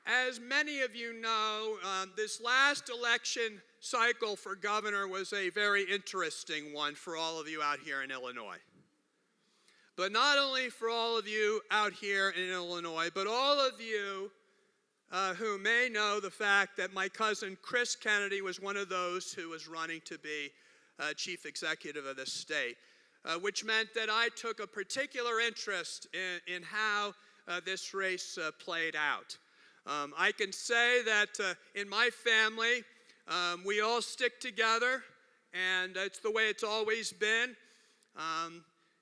As many of you know, this last election cycle for governor was a very interesting one for all of you out here in Illinois. But not only for all of you out here in Illinois, but all of you who may know the fact that my cousin Chris Kennedy was one of those who was running to be chief executive of the state, which meant that I took a particular interest in how this race played out. I can say that in my family, we all stick together, and it's the way it's always been.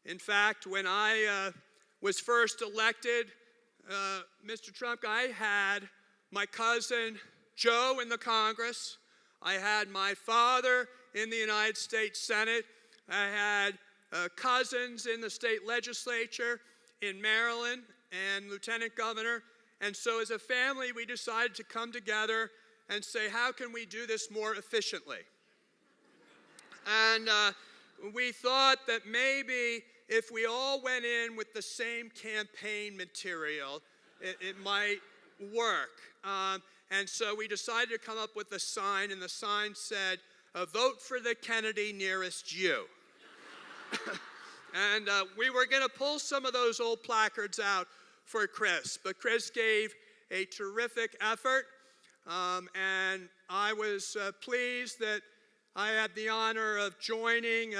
In fact, when I was first elected, Mr. Trump, I had my cousin Joe in the Congress. I had my father in the United States Senate. I had cousins in the state legislature in Maryland and lieutenant governor. And so as a family, we decided to come together and say, how can we do this more efficiently? And we thought that maybe if we all went in with the same campaign material, it might work. And so we decided to come up with a sign, and the sign said, vote for the Kennedy nearest you. And we were going to pull some of those old placards out for Chris, but Chris gave a terrific effort, and I was pleased that I had the honor of joining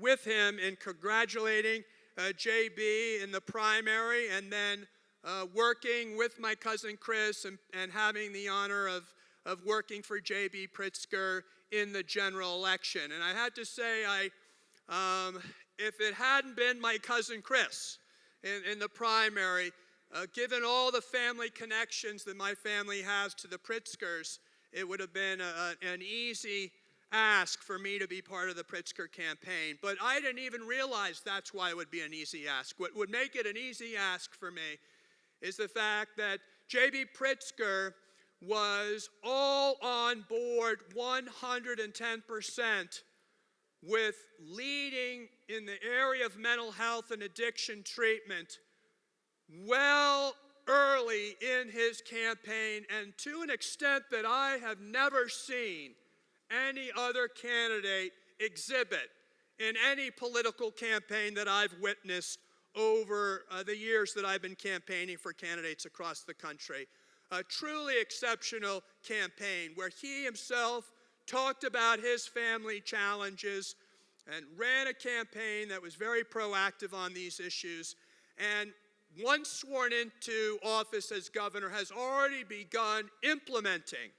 with him in congratulating JB in the primary, and then working with my cousin Chris and having the honor of working for JB Pritzker in the general election. And I had to say, if it hadn't been my cousin Chris in the primary, given all the family connections that my family has to the Pritzkers, it would have been an easy ask for me to be part of the Pritzker campaign. But I didn't even realize that's why it would be an easy ask. What would make it an easy ask for me is the fact that J.B. Pritzker was all on board 110% with leading in the area of mental health and addiction treatment well early in his campaign, and to an extent that I have never seen any other candidate exhibit in any political campaign that I've witnessed over the years that I've been campaigning for candidates across the country. A truly exceptional campaign where he himself talked about his family challenges and ran a campaign that was very proactive on these issues, and once sworn into office as governor has already begun implementing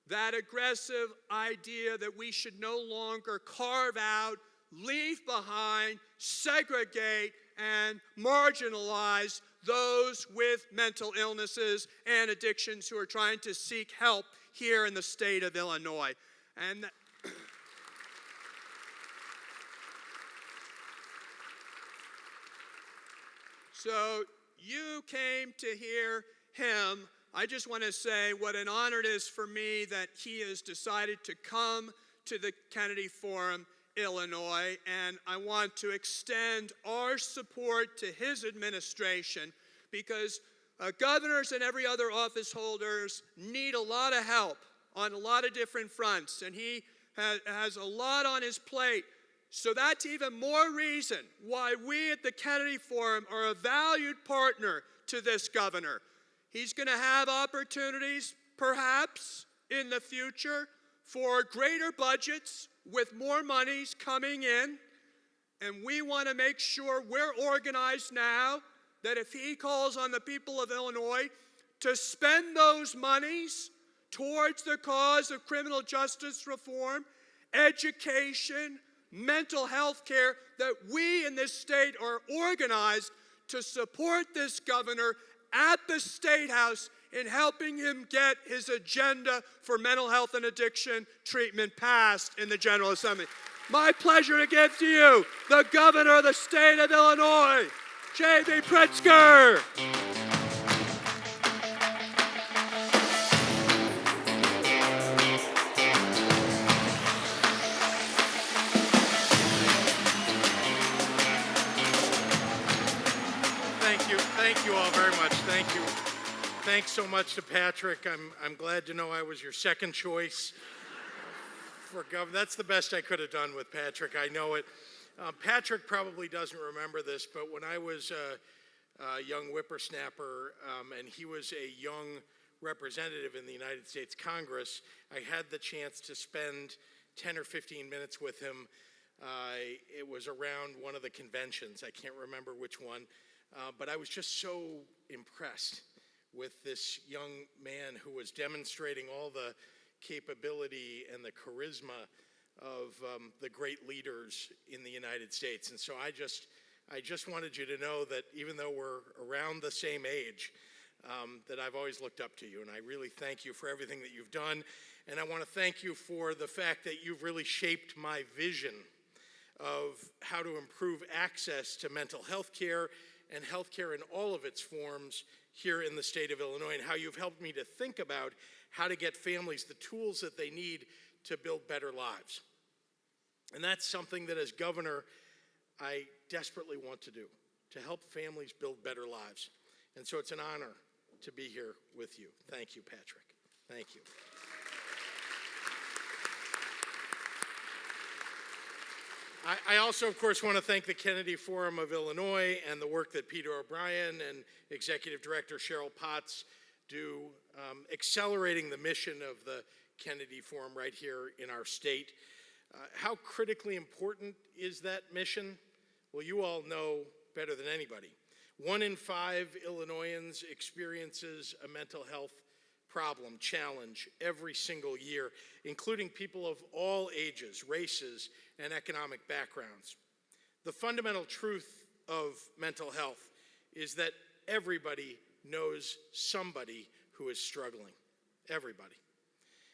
that aggressive idea that we should no longer carve out, leave behind, segregate, and marginalize those with mental illnesses and addictions who are trying to seek help here in the state of Illinois. And so you came to hear him. I just want to say what an honor it is for me that he has decided to come to the Kennedy Forum, Illinois, and I want to extend our support to his administration because governors and every other office holders need a lot of help on a lot of different fronts, and he has a lot on his plate. So that's even more reason why we at the Kennedy Forum are a valued partner to this governor. He's going to have opportunities, perhaps, in the future for greater budgets with more monies coming in. And we want to make sure we're organized now that if he calls on the people of Illinois to spend those monies towards the cause of criminal justice reform, education, mental health care, that we in this state are organized to support this governor at the State House in helping him get his agenda for mental health and addiction treatment passed in the General Assembly. My pleasure to give to you the governor of the state of Illinois, J.B. Pritzker. Thank you all very much. Thank you. thanks so much to Patrick. I'm glad to know I was your second choice for governor. That's the best I could have done with Patrick. I know it. Patrick probably doesn't remember this, but when I was a young whippersnapper and he was a young representative in the United States Congress, I had the chance to spend 10 or 15 minutes with him. It was around one of the conventions. I can't remember which one, but I was just so impressed with this young man who was demonstrating all the capability and the charisma of the great leaders in the United States. And so I just wanted you to know that even though we're around the same age, that I've always looked up to you, and I really thank you for everything that you've done. And I want to thank you for the fact that you've really shaped my vision of how to improve access to mental health care and health care in all of its forms here in the state of Illinois, and how you've helped me to think about how to get families the tools that they need to build better lives. And that's something that as governor, I desperately want to do, to help families build better lives. And so it's an honor to be here with you. Thank you, Patrick. Thank you. I also, of course, want to thank the Kennedy Forum of Illinois and the work that Peter O'Brien and Executive Director Cheryl Potts do, accelerating the mission of the Kennedy Forum right here in our state. How critically important is that mission? Well, you all know better than anybody. 1 in 5 Illinoisans experiences a mental health problem, challenge every single year, including people of all ages, races, and economic backgrounds. The fundamental truth of mental health is that everybody knows somebody who is struggling. Everybody.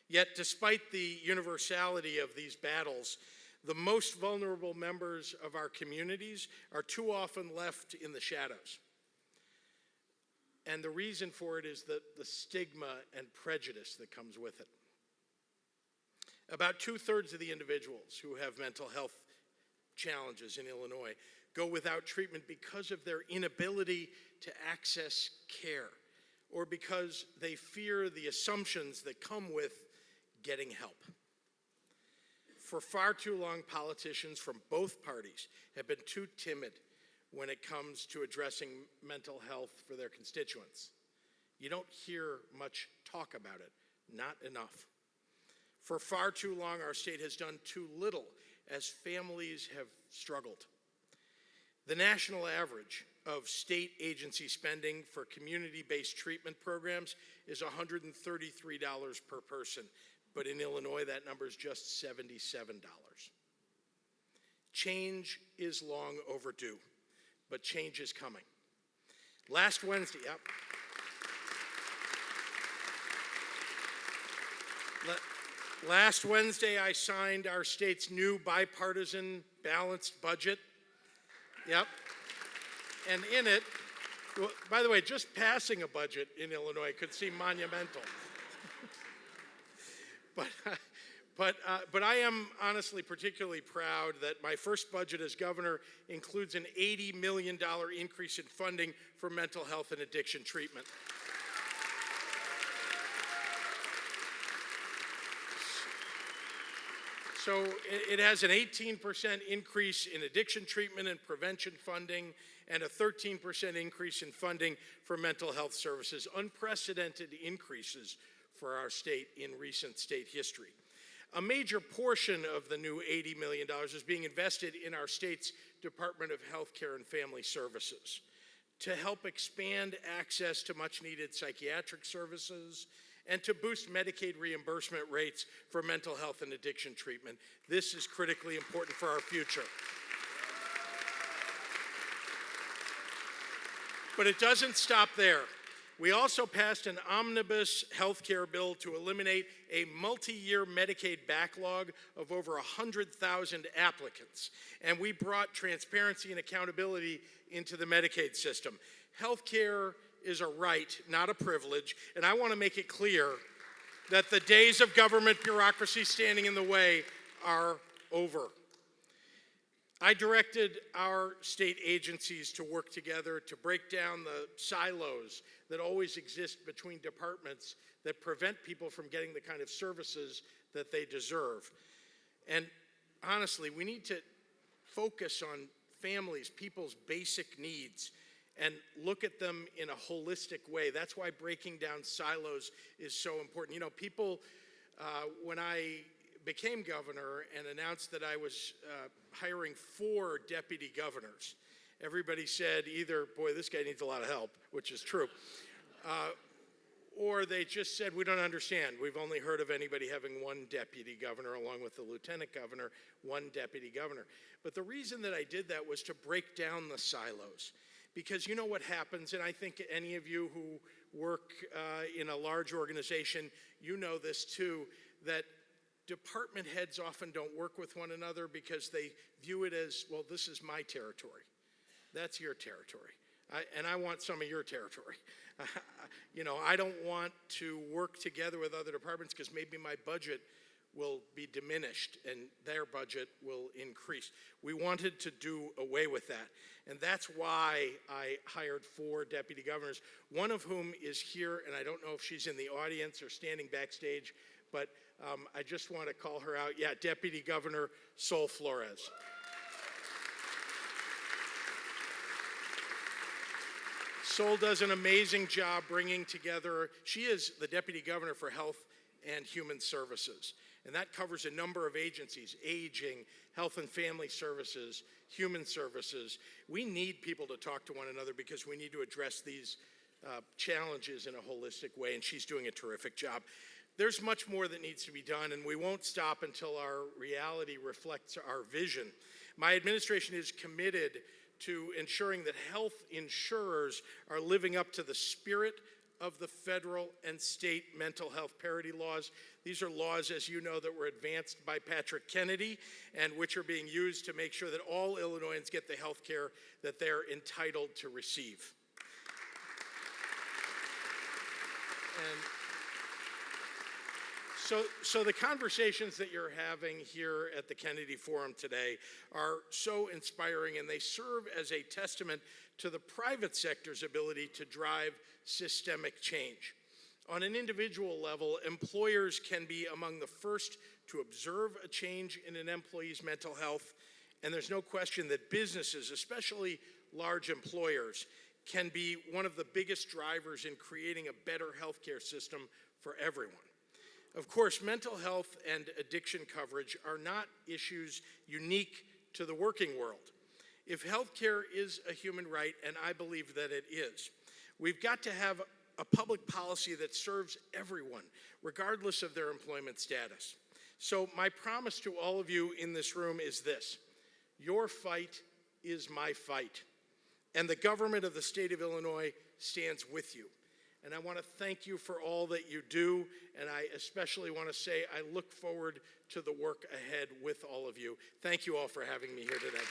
Yet, despite the universality of these battles, the most vulnerable members of our communities are too often left in the shadows. And the reason for it is the stigma and prejudice that comes with it. About 2/3 of the individuals who have mental health challenges in Illinois go without treatment because of their inability to access care, or because they fear the assumptions that come with getting help. For far too long, politicians from both parties have been too timid when it comes to addressing mental health for their constituents. You don't hear much talk about it, not enough. For far too long, our state has done too little as families have struggled. The national average of state agency spending for community-based treatment programs is $133 per person, but in Illinois, that number is just $77. Change is long overdue, but change is coming. Last Wednesday, Last Wednesday, I signed our state's new bipartisan balanced budget. Yep. And in it, by the way, just passing a budget in Illinois could seem monumental. But I am honestly particularly proud that my first budget as governor includes an $80 million increase in funding for mental health and addiction treatment. So it has an 18% increase in addiction treatment and prevention funding, and a 13% increase in funding for mental health services, unprecedented increases for our state in recent state history. A major portion of the new $80 million is being invested in our state's Department of Health Care and Family Services to help expand access to much-needed psychiatric services and to boost Medicaid reimbursement rates for mental health and addiction treatment. This is critically important for our future. But it doesn't stop there. We also passed an omnibus health care bill to eliminate a multi-year Medicaid backlog of over 100,000 applicants. And we brought transparency and accountability into the Medicaid system. Health care is a right, not a privilege, and I want to make it clear that the days of government bureaucracy standing in the way are over. I directed our state agencies to work together to break down the silos that always exist between departments that prevent people from getting the kind of services that they deserve. And honestly, we need to focus on families, people's basic needs, and look at them in a holistic way. That's why breaking down silos is so important. You know, people, when I became governor and announced that I was hiring 4 deputy governors, everybody said either, boy, this guy needs a lot of help, which is true, or they just said, we don't understand. We've only heard of anybody having 1 deputy governor along with the lieutenant governor, 1 deputy governor. But the reason that I did that was to break down the silos. Because you know what happens, and I think any of you who work in a large organization, you know this too, that department heads often don't work with one another because they view it as, well, this is my territory. That's your territory. And I want some of your territory. You know, I don't want to work together with other departments because maybe my budget will be diminished and their budget will increase. We wanted to do away with that. And that's why I hired 4 deputy governors, one of whom is here, and I don't know if she's in the audience or standing backstage, but I just want to call her out. Yeah, Deputy Governor Sol Flores. Sol does an amazing job bringing together, she is the Deputy Governor for Health and Human Services. And that covers a number of agencies: aging, health and family services, human services. We need people to talk to one another because we need to address these challenges in a holistic way, and she's doing a terrific job. There's much more that needs to be done, and we won't stop until our reality reflects our vision. My administration is committed to ensuring that health insurers are living up to the spirit of the federal and state mental health parity laws. These are laws, as you know, that were advanced by Patrick Kennedy and which are being used to make sure that all Illinoisans get the health care that they're entitled to receive. And so the conversations that you're having here at the Kennedy Forum today are so inspiring, and they serve as a testament to the private sector's ability to drive systemic change. On an individual level, employers can be among the first to observe a change in an employee's mental health, and there's no question that businesses, especially large employers, can be one of the biggest drivers in creating a better healthcare system for everyone. Of course, mental health and addiction coverage are not issues unique to the working world. If healthcare is a human right, and I believe that it is, we've got to have a public policy that serves everyone, regardless of their employment status. So my promise to all of you in this room is this: your fight is my fight, and the government of the state of Illinois stands with you. And I want to thank you for all that you do, and I especially want to say I look forward to the work ahead with all of you. Thank you all for having me here today.